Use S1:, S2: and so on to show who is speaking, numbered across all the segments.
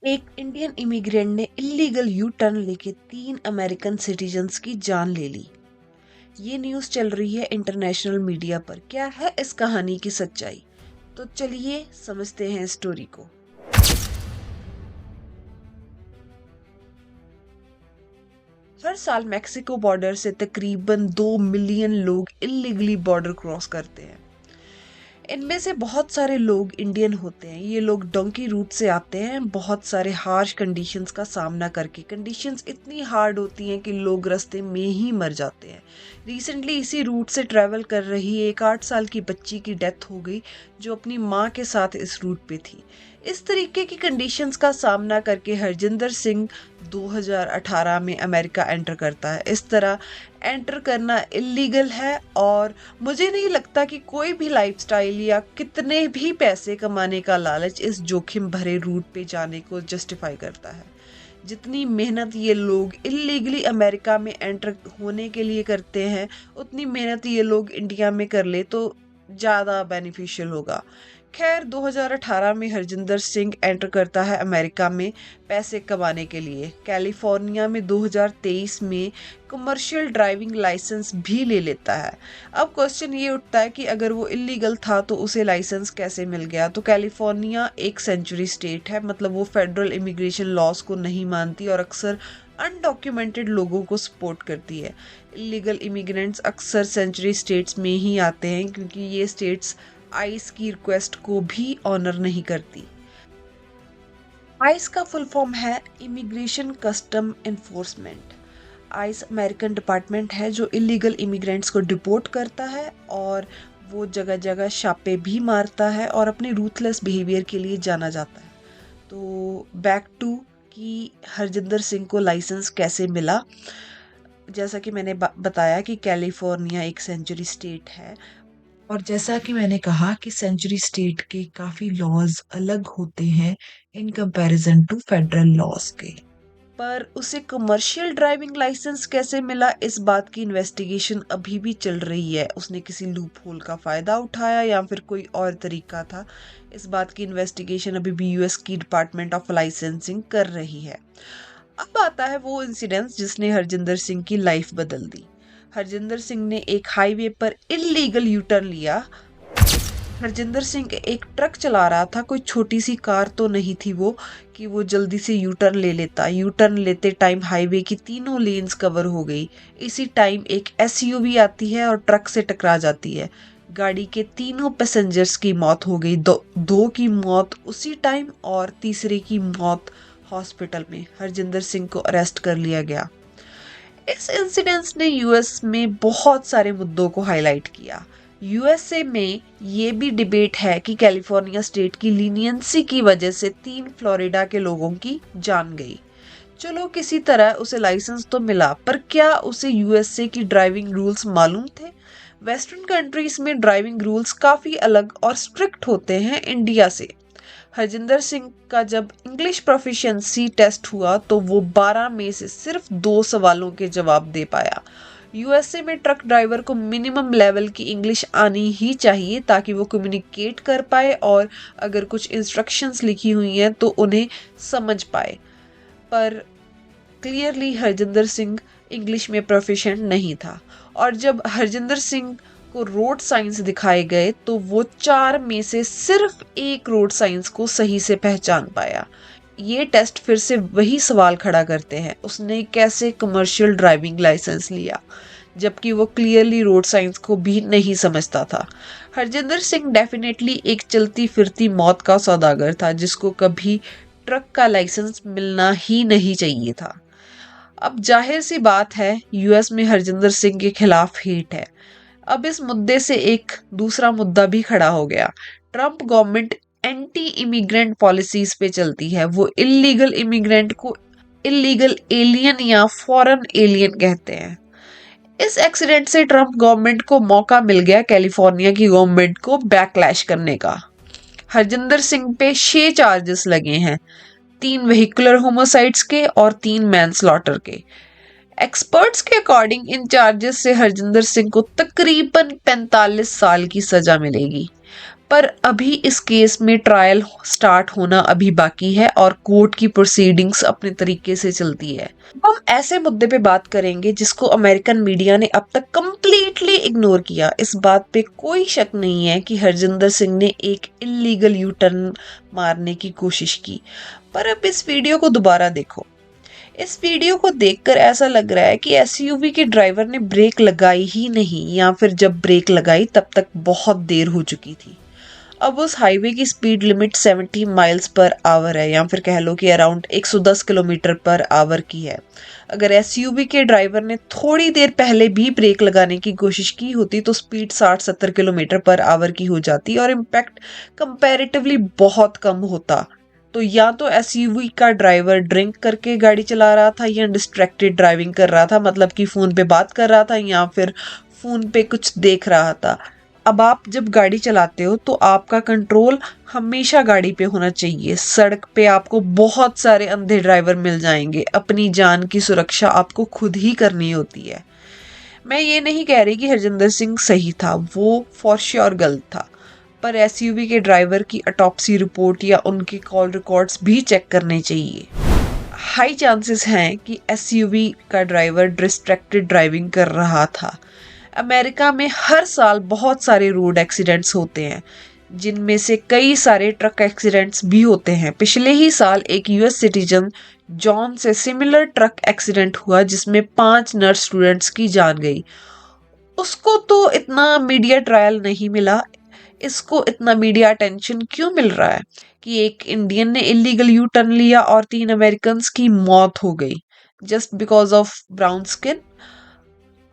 S1: एक Indian immigrant ने illegal U turn लेके 3 अमेरिकन सिटीजन्स की जान ले ली। ये न्यूज़ चल रही है इंटरनेशनल मीडिया पर। क्या है इस कहानी की सच्चाई? तो चलिए समझते हैं स्टोरी को। हर साल मैक्सिको बॉर्डर से तकरीबन 2 मिलियन लोग इलीगली बॉर्डर क्रॉस करते हैं। इनमें से बहुत सारे लोग इंडियन होते हैं। ये लोग डोंकी रूट से आते हैं, बहुत सारे हार्श कंडीशंस का सामना करके। कंडीशंस इतनी हार्ड होती हैं कि लोग रास्ते में ही मर जाते हैं। रिसेंटली इसी रूट से ट्रैवल कर रही एक 8 साल की बच्ची की डेथ हो गई, जो अपनी माँ के साथ इस रूट पे थी। इस तरीके की कंडीशंस का सामना करके हरजिंदर सिंह 2018 में अमेरिका एंटर करता है। इस तरह एंटर करना इलीगल है और मुझे नहीं लगता कि कोई भी लाइफस्टाइल या कितने भी पैसे कमाने का लालच इस जोखिम भरे रूट पे जाने को जस्टिफाई करता है। जितनी मेहनत ये लोग इलीगली अमेरिका में एंटर होने के लिए करते हैं, उतनी मेहनत ये लोग इंडिया में कर ले तो ज़्यादा बेनिफिशियल होगा। खैर 2018 में हरजिंदर सिंह एंटर करता है अमेरिका में पैसे कमाने के लिए। कैलिफोर्निया में 2023 में कमर्शियल ड्राइविंग लाइसेंस भी ले लेता है। अब क्वेश्चन ये उठता है कि अगर वो इलीगल था तो उसे लाइसेंस कैसे मिल गया? तो कैलिफोर्निया एक सेंचुरी स्टेट है, मतलब वो फेडरल इमिग्रेशन लॉज को नहीं मानती और अक्सर अनडॉक्यूमेंटेड लोगों को सपोर्ट करती है। इलीगल इमिग्रेंट्स अक्सर सेंचुरी स्टेट्स में ही आते हैं क्योंकि ये स्टेट्स आइस की रिक्वेस्ट को भी ऑनर नहीं करती। आइस का फुल फॉर्म है immigration custom enforcement. Ice American department है जो इलीगल इमिग्रेंट्स को डिपोर्ट करता है और वो जगह जगह छापे भी मारता है और अपने रूथलेस बिहेवियर के लिए जाना जाता है। तो बैक टू कि हरजिंदर सिंह को लाइसेंस कैसे मिला। जैसा कि मैंने बताया कि कैलिफोर्निया एक सेंचुरी स्टेट है और जैसा कि मैंने कहा कि सेंचुरी स्टेट के काफी लॉज अलग होते हैं in comparison to federal laws के। पर उसे कमर्शियल ड्राइविंग लाइसेंस कैसे मिला, इस बात की इन्वेस्टिगेशन अभी भी चल रही है। उसने किसी लूप होल का फायदा उठाया या फिर कोई और तरीका था, इस बात की इन्वेस्टिगेशन अभी भी यूएस की डिपार्टमेंट ऑफ लाइसेंसिंग कर रही है। अब आता है वो इंसिडेंस जिसने हरजिंदर सिंह की लाइफ बदल दी। हरजिंदर सिंह ने एक हाईवे पर इलीगल यू टर्न लिया। हरजिंदर सिंह एक ट्रक चला रहा था, कोई छोटी सी कार तो नहीं थी वो कि वो जल्दी से यू टर्न ले लेता। यू टर्न लेते टाइम हाईवे की तीनों लेन्स कवर हो गई। इसी टाइम एक एसयूवी आती है और ट्रक से टकरा जाती है। गाड़ी के तीनों पैसेंजर्स की मौत हो गई। दो की मौत उसी टाइम और तीसरे की मौत हॉस्पिटल में। हरजिंदर सिंह को अरेस्ट कर लिया गया। इस इंसिडेंस ने यूएस में बहुत सारे मुद्दों को हाईलाइट किया। यूएसए में ये भी डिबेट है कि कैलिफोर्निया स्टेट की लीनियंसी की वजह से 3 फ्लोरिडा के लोगों की जान गई। चलो किसी तरह उसे लाइसेंस तो मिला, पर क्या उसे यूएसए की ड्राइविंग रूल्स मालूम थे? वेस्टर्न कंट्रीज में ड्राइविंग रूल्स काफी अलग और स्ट्रिक्ट होते हैं इंडिया से। हरजिंदर सिंह का जब इंग्लिश प्रोफिशिएंसी टेस्ट हुआ तो वो 12 में से सिर्फ 2 सवालों के जवाब दे पाया। यूएसए में ट्रक ड्राइवर को मिनिमम लेवल की इंग्लिश आनी ही चाहिए ताकि वो कम्युनिकेट कर पाए और अगर कुछ इंस्ट्रक्शंस लिखी हुई हैं तो उन्हें समझ पाए। पर क्लियरली हरजिंदर सिंह इंग्लिश में प्रोफिशिएंट नहीं था और जब हरजिंदर सिंह को रोड साइंस दिखाए गए तो वो 4 में से सिर्फ 1 रोड साइंस को सही से पहचान पाया। ये टेस्ट फिर से वही सवाल खड़ा करते हैं, उसने कैसे कमर्शियल ड्राइविंग लाइसेंस लिया जबकि वो क्लियरली रोड साइंस को भी नहीं समझता था। हरजिंदर सिंह डेफिनेटली एक चलती फिरती मौत का सौदागर था जिसको कभी ट्रक का लाइसेंस मिलना ही नहीं चाहिए था। अब जाहिर सी बात है यूएस में हरजिंदर सिंह के खिलाफ हेट है। अब इस मुद्दे से एक दूसरा मुद्दा भी खड़ा हो गया। Trump government anti immigrant policies पे चलती है। वो इलीगल इमिग्रेंट को इलीगल एलियन या फॉरेन एलियन कहते हैं। इस एक्सीडेंट से ट्रंप गवर्नमेंट को मौका मिल गया कैलिफोर्निया की गवर्नमेंट को बैकलैश करने का। हरजिंदर सिंह पे 6 चार्जेस लगे हैं, 3 वेहिकुलर होमोसाइड्स के और 3 मैनस्लॉटर के। एक्सपर्ट्स के अकॉर्डिंग इन चार्जेस से हरजिंदर सिंह को तकरीबन 45 साल की सजा मिलेगी। पर अभी इस केस में ट्रायल स्टार्ट होना अभी बाकी है और कोर्ट की प्रोसीडिंग्स अपने तरीके से चलती है। हम ऐसे मुद्दे पे बात करेंगे जिसको अमेरिकन मीडिया ने अब तक कंप्लीटली इग्नोर किया। इस बात पे कोई शक नहीं है कि हरजिंदर सिंह ने एक इलीगल यू टर्न मारने की कोशिश की। पर अब इस वीडियो को दोबारा देखो। इस वीडियो को देखकर ऐसा लग रहा है कि एसयूवी के ड्राइवर ने ब्रेक लगाई ही नहीं, या फिर जब ब्रेक लगाई तब तक बहुत देर हो चुकी थी। अब उस हाईवे की speed limit 70 miles per hour है, या फिर कह लो कि अराउंड 110 किलोमीटर पर आवर की है। अगर एसयूवी के ड्राइवर ने थोड़ी देर पहले भी ब्रेक लगाने की कोशिश की होती तो स्पीड 60-70 किलोमीटर पर आवर की हो जाती और इम्पैक्ट कंपैरेटिवली बहुत कम होता। तो या तो एसयूवी का ड्राइवर ड्रिंक करके गाड़ी चला रहा था या डिस्ट्रैक्टेड ड्राइविंग कर रहा था, मतलब कि फोन पे बात कर रहा था या फिर फोन पे कुछ देख रहा था। अब आप जब गाड़ी चलाते हो तो आपका कंट्रोल हमेशा गाड़ी पे होना चाहिए। सड़क पे आपको बहुत सारे अंधे ड्राइवर मिल जाएंगे, अपनी जान की सुरक्षा आपको खुद ही करनी होती है। मैं ये नहीं कह रही कि हरजिंदर सिंह सही था, वो फॉर श्योर गलत था, पर एसयूवी के ड्राइवर की ऑटोप्सी रिपोर्ट या उनके कॉल रिकॉर्ड्स भी चेक करने चाहिए। हाई चांसेस हैं कि एसयूवी का ड्राइवर डिस्ट्रैक्टेड ड्राइविंग कर रहा था। अमेरिका में हर साल बहुत सारे रोड एक्सीडेंट्स होते हैं, जिनमें से कई सारे ट्रक एक्सीडेंट्स भी होते हैं। पिछले ही साल एक यूएस सिटीजन जॉन से सिमिलर ट्रक एक्सीडेंट हुआ जिसमें 5 नर्स स्टूडेंट्स की जान गई। उसको तो इतना मीडिया ट्रायल नहीं मिला। इसको इतना मीडिया अटेंशन क्यों मिल रहा है कि एक इंडियन ने इलीगल यू टर्न लिया और 3 अमेरिकन की मौत हो गई just because of brown skin.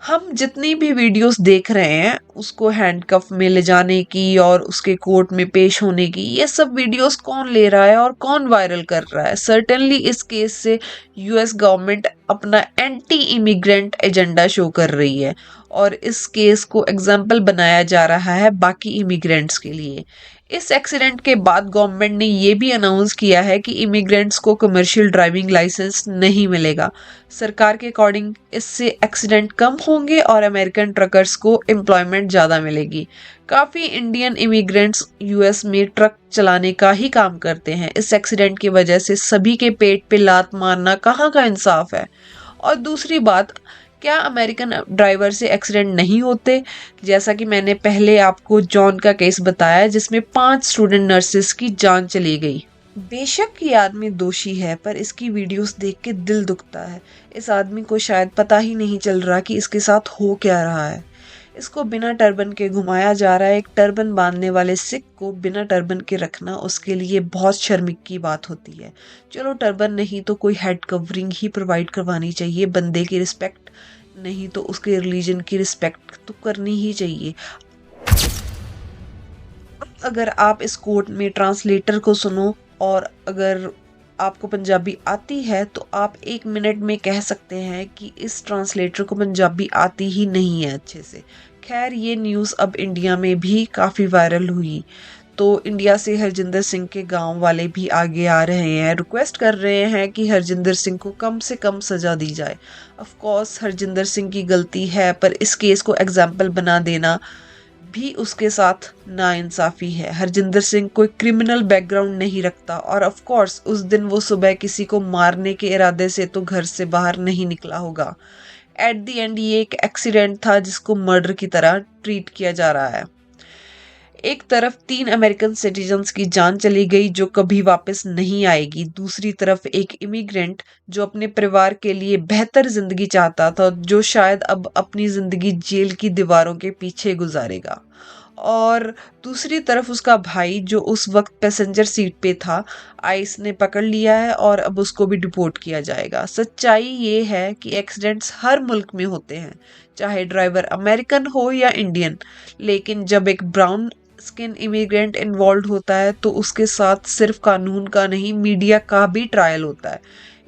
S1: हम जितनी भी वीडियोस देख रहे हैं उसको हैंडकफ में ले जाने की और उसके कोर्ट में पेश होने की, ये सब वीडियोस कौन ले रहा है और कौन वायरल कर रहा है? सर्टेनली इस केस से यूएस गवर्नमेंट अपना एंटी इमिग्रेंट एजेंडा शो कर रही है और इस केस को एग्जाम्पल बनाया जा रहा है बाकी इमिग्रेंट्स के लिए। इस एक्सीडेंट के बाद गवर्नमेंट ने ये भी अनाउंस किया है कि इमिग्रेंट्स को कमर्शियल ड्राइविंग लाइसेंस नहीं मिलेगा। सरकार के अकॉर्डिंग इससे एक्सीडेंट कम होंगे और अमेरिकन ट्रकर्स को एम्प्लॉयमेंट ज़्यादा मिलेगी। काफ़ी इंडियन इमिग्रेंट्स यूएस में ट्रक चलाने का ही काम करते हैं। इस एक्सीडेंट की वजह से सभी के पेट पे लात मारना कहाँ का इंसाफ है? और दूसरी बात, क्या अमेरिकन ड्राइवर से एक्सीडेंट नहीं होते? जैसा कि मैंने पहले आपको जॉन का केस बताया जिसमें 5 स्टूडेंट नर्सेस की जान चली गई। बेशक ये आदमी दोषी है, पर इसकी वीडियोस देख के दिल दुखता है। इस आदमी को शायद पता ही नहीं चल रहा कि इसके साथ हो क्या रहा है। इसको बिना टर्बन के घुमाया जा रहा है। एक टर्बन बांधने वाले सिख को बिना टर्बन के रखना उसके लिए बहुत शर्मिक की बात होती है। चलो टर्बन नहीं तो कोई हेड कवरिंग ही प्रोवाइड करवानी चाहिए। बंदे की रिस्पेक्ट नहीं तो उसके रिलीजन की रिस्पेक्ट तो करनी ही चाहिए। अगर आप इस कोर्ट में ट्रांसलेटर को सुनो और अगर आपको पंजाबी आती है तो आप 1 मिनट में कह सकते हैं कि इस ट्रांसलेटर को पंजाबी आती ही नहीं है अच्छे से। खैर ये न्यूज़ अब इंडिया में भी काफ़ी वायरल हुई, तो इंडिया से हरजिंदर सिंह के गांव वाले भी आगे आ रहे हैं, रिक्वेस्ट कर रहे हैं कि हरजिंदर सिंह को कम से कम सज़ा दी जाए। ऑफ कोर्स हरजिंदर सिंह की गलती है, पर इस केस को एग्जाम्पल बना देना भी उसके साथ नाइंसाफी है। हरजिंदर सिंह कोई क्रिमिनल बैकग्राउंड नहीं रखता और ऑफ कोर्स उस दिन वो सुबह किसी को मारने के इरादे से तो घर से बाहर नहीं निकला होगा। एट द एंड ये एक एक्सीडेंट था जिसको मर्डर की तरह ट्रीट किया जा रहा है। एक तरफ 3 अमेरिकन सिटीजन्स की जान चली गई जो कभी वापस नहीं आएगी, दूसरी तरफ एक इमिग्रेंट जो अपने परिवार के लिए बेहतर जिंदगी चाहता था, जो शायद अब अपनी जिंदगी जेल की दीवारों के पीछे गुजारेगा, और दूसरी तरफ उसका भाई जो उस वक्त पैसेंजर सीट पे था। आइस ने पकड़ लिया है और अब उसको भी डिपोर्ट किया जाएगा। सच्चाई ये है कि एक्सीडेंट्स हर मुल्क में होते हैं, चाहे ड्राइवर अमेरिकन हो या इंडियन, लेकिन जब एक ब्राउन स्किन इमिग्रेंट इन्वॉल्व होता है तो उसके साथ सिर्फ कानून का नहीं मीडिया का भी ट्रायल होता है।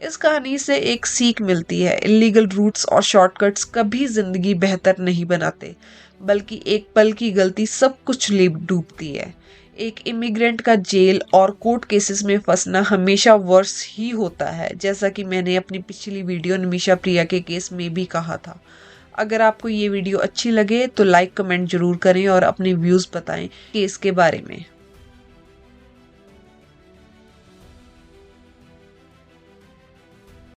S1: इस कहानी से एक सीख मिलती है, इलीगल रूट्स और शॉर्टकट्स कभी जिंदगी बेहतर नहीं बनाते, बल्कि एक पल की गलती सब कुछ ले डूबती है। एक इमिग्रेंट का जेल और कोर्ट केसेस में फंसना हमेशा वर्स ही होता है, जैसा कि मैंने अपनी पिछली वीडियो निमिषा प्रिया के केस में भी कहा था। अगर आपको ये वीडियो अच्छी लगे तो लाइक कमेंट जरूर करें और अपने व्यूज़ बताएं केस के बारे में।